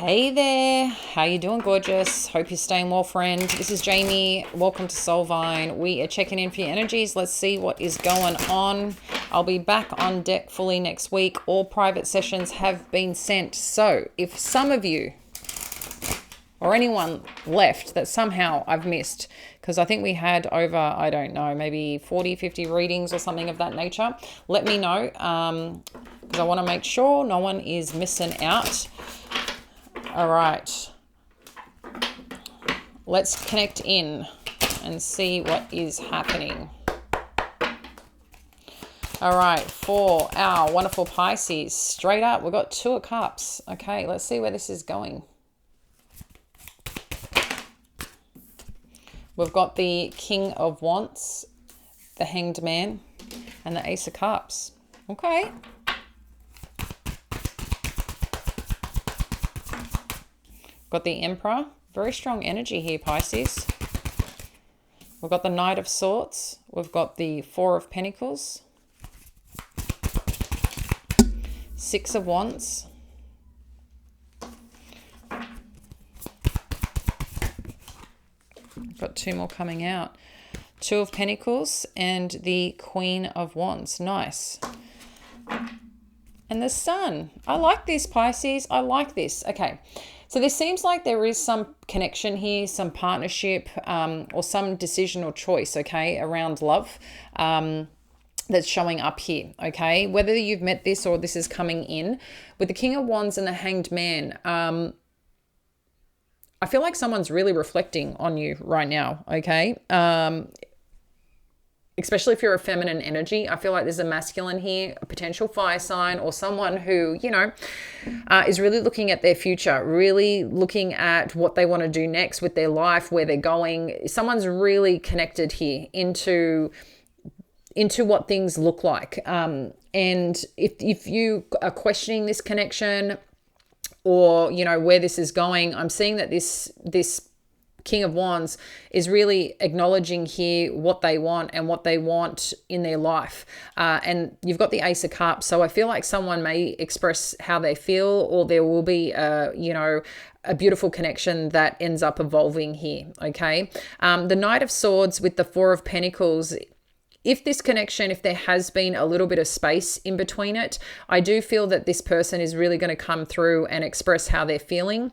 Hey there, how you doing, gorgeous? Hope you're staying well, friend. This is Jamie. Welcome to Soulvine. We are checking in for your energies. Let's see what is going on. I'll be back on deck fully next week. All private sessions have been sent. So if some of you or anyone left that somehow I've missed, because I think we had over, I don't know, maybe 40, 50 readings or something of that nature, let me know, because I want to make sure no one is missing out. All right, let's connect in and see what is happening. All right, for our wonderful Pisces, straight up, we've got Two of Cups. Okay, let's see where this is going. We've got the King of Wands, the Hanged Man, and the Ace of Cups. Okay. Got the Emperor. Very strong energy here, Pisces. We've got the Knight of Swords. We've got the Four of Pentacles. Six of Wands. Got two more coming out. Two of Pentacles and the Queen of Wands. Nice. And the Sun. I like this, Pisces. I like this. Okay. So there seems like there is some connection here, some partnership, or some decision or choice, okay, around love that's showing up here, okay? Whether you've met this or this is coming in. With the King of Wands and the Hanged Man, I feel like someone's really reflecting on you right now, okay? Especially if you're a feminine energy. I feel like there's a masculine here, a potential fire sign, or someone who, you know, is really looking at their future, really looking at what they want to do next with their life, where they're going. Someone's really connected here into what things look like. And if you are questioning this connection or, you know, where this is going, I'm seeing that this King of Wands is really acknowledging here what they want and what they want in their life. And you've got the Ace of Cups. So I feel like someone may express how they feel, or there will be a beautiful connection that ends up evolving here. Okay. The Knight of Swords with the Four of Pentacles. If this connection, if there has been a little bit of space in between it, I do feel that this person is really going to come through and express how they're feeling.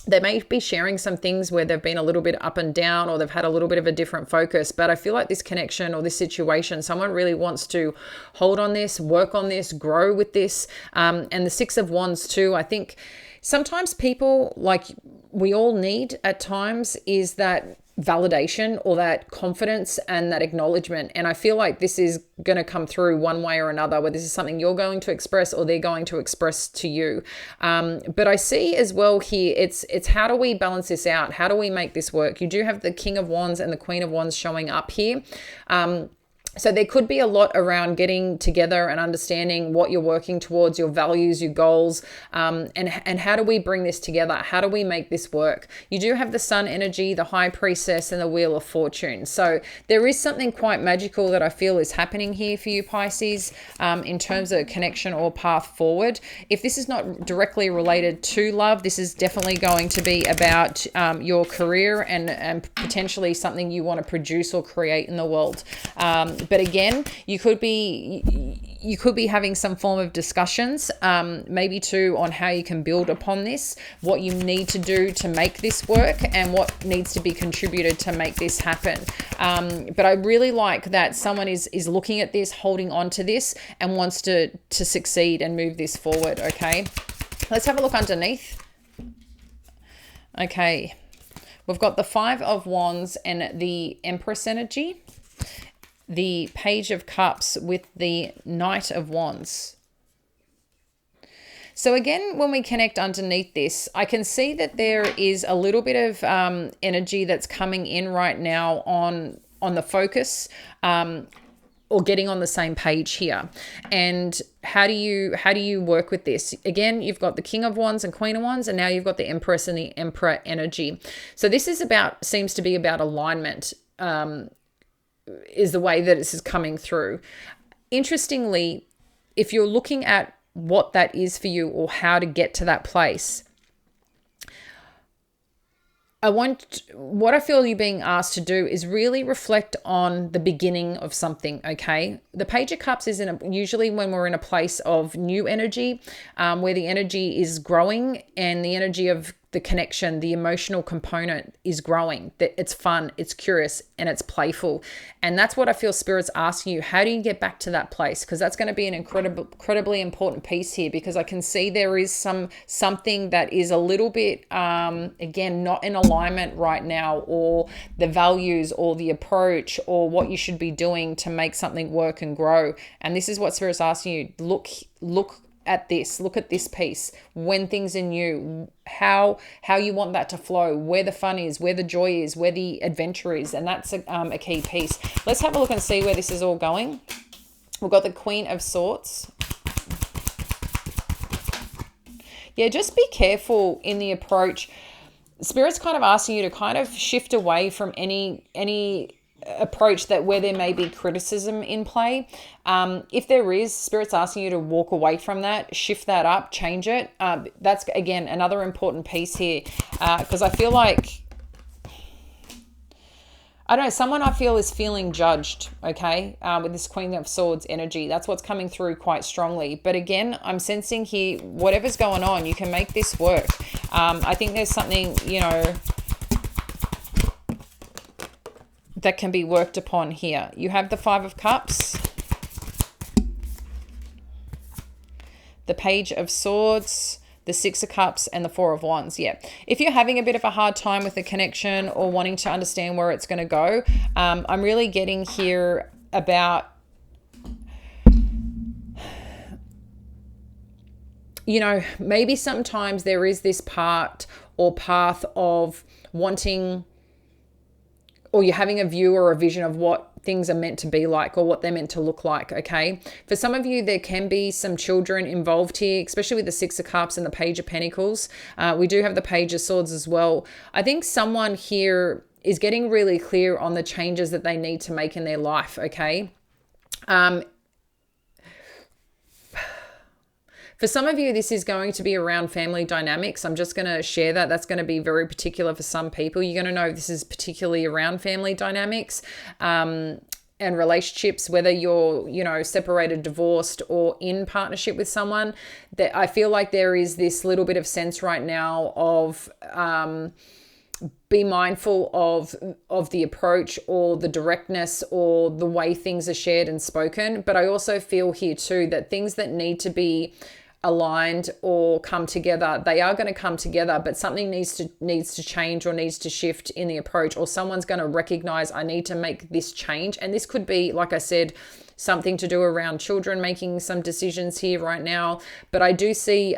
They may be sharing some things where they've been a little bit up and down, or they've had a little bit of a different focus. But I feel like this connection or this situation, someone really wants to hold on this, work on this, grow with this. And the Six of Wands too, I think sometimes people, like we all need at times, is that validation or that confidence and that acknowledgement. And I feel like this is going to come through one way or another, whether this is something you're going to express or they're going to express to you. But I see as well here, it's how do we balance this out? How do we make this work? You do have the King of Wands and the Queen of Wands showing up here. So there could be a lot around getting together and understanding what you're working towards, your values, your goals, and how do we bring this together? How do we make this work? You do have the Sun energy, the High Priestess, and the Wheel of Fortune. So there is something quite magical that I feel is happening here for you, Pisces, in terms of connection or path forward. If this is not directly related to love, this is definitely going to be about your career and potentially something you want to produce or create in the world. But again, you could be having some form of discussions, maybe too, on how you can build upon this, what you need to do to make this work, and what needs to be contributed to make this happen. But I really like that someone is looking at this, holding on to this, and wants to succeed and move this forward. Okay, let's have a look underneath. Okay, we've got the Five of Wands and the Empress energy. The Page of Cups with the Knight of Wands. So again, when we connect underneath this, I can see that there is a little bit of energy that's coming in right now on the focus, or getting on the same page here. And how do you work with this? Again, you've got the King of Wands and Queen of Wands, and now you've got the Empress and the Emperor energy. So this seems to be about alignment. Is the way that this is coming through. Interestingly, if you're looking at what that is for you or how to get to that place, what I feel you're being asked to do is really reflect on the beginning of something, okay? The Page of Cups is usually when we're in a place of new energy, where the energy is growing and the energy of the connection, the emotional component is growing. That it's fun, it's curious, and it's playful. And that's what I feel Spirit's asking you. How do you get back to that place? Because that's going to be an incredibly important piece here, because I can see there is something that is a little bit, again, not in alignment right now, or the values or the approach or what you should be doing to make something work and grow. And this is what Spirit's asking you. Look at this piece. When things are new, how you want that to flow, where the fun is, where the joy is, where the adventure is. And that's a key piece. Let's have a look and see where this is all going. We've got the Queen of Swords. Yeah, just be careful in the approach. Spirit's kind of asking you to kind of shift away from any approach that where there may be criticism in play. If there is, Spirit's asking you to walk away from that, shift that up, change it. That's, again, another important piece here, because I feel like, I don't know, someone I feel is feeling judged, okay, with this Queen of Swords energy. That's what's coming through quite strongly. But again, I'm sensing here, whatever's going on, you can make this work. I think there's something, that can be worked upon here. You have the Five of Cups, the Page of Swords, the Six of Cups, and the Four of Wands. Yeah. If you're having a bit of a hard time with the connection or wanting to understand where it's going to go, I'm really getting here about, maybe sometimes there is this part or path of wanting, or you're having a view or a vision of what things are meant to be like or what they're meant to look like, okay? For some of you, there can be some children involved here, especially with the Six of Cups and the Page of Pentacles. We do have the Page of Swords as well. I think someone here is getting really clear on the changes that they need to make in their life, okay? For some of you, this is going to be around family dynamics. I'm just going to share that. That's going to be very particular for some people. You're going to know this is particularly around family dynamics and relationships, whether you're, separated, divorced, or in partnership with someone. That I feel like there is this little bit of sense right now of be mindful of the approach or the directness or the way things are shared and spoken. But I also feel here too that things that need to be aligned or come together, they are going to come together, but something needs to change or needs to shift in the approach, or someone's going to recognize, I need to make this change. And this could be, like I said, something to do around children making some decisions here right now. But I do see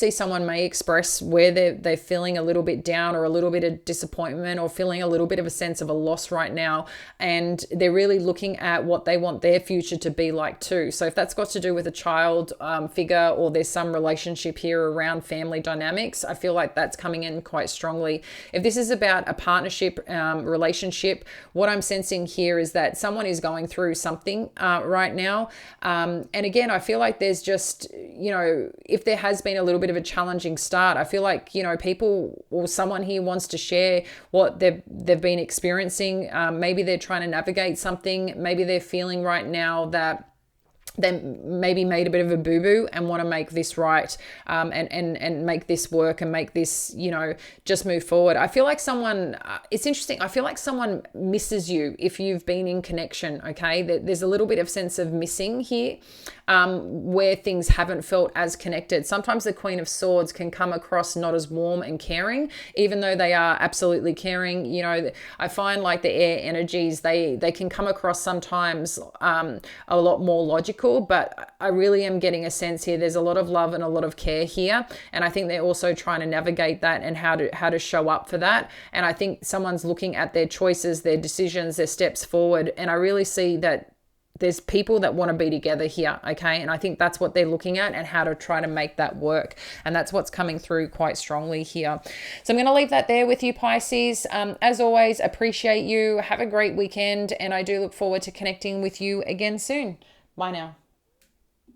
someone may express where they're feeling a little bit down or a little bit of disappointment or feeling a little bit of a sense of a loss right now. And they're really looking at what they want their future to be like too. So if that's got to do with a child figure, or there's some relationship here around family dynamics, I feel like that's coming in quite strongly. If this is about a partnership relationship, what I'm sensing here is that someone is going through something right now. And again, I feel like there's just, if there has been a little bit of a challenging start, I feel like, people or someone here wants to share what they've been experiencing. Maybe they're trying to navigate something. Maybe they're feeling right now that they maybe made a bit of a boo-boo and want to make this right, and make this work and make this, just move forward. I feel like someone, it's interesting, I feel like someone misses you if you've been in connection, okay? There's a little bit of sense of missing here, where things haven't felt as connected. Sometimes the Queen of Swords can come across not as warm and caring, even though they are absolutely caring. I find like the air energies, they can come across sometimes a lot more logical, but I really am getting a sense here there's a lot of love and a lot of care here, and I think they're also trying to navigate that and how to show up for that. And I think someone's looking at their choices, their decisions, their steps forward, and I really see that there's people that want to be together here, okay? And I think that's what they're looking at and how to try to make that work. And that's what's coming through quite strongly here. So I'm going to leave that there with you, Pisces. As always, appreciate you. Have a great weekend. And I do look forward to connecting with you again soon. Bye now.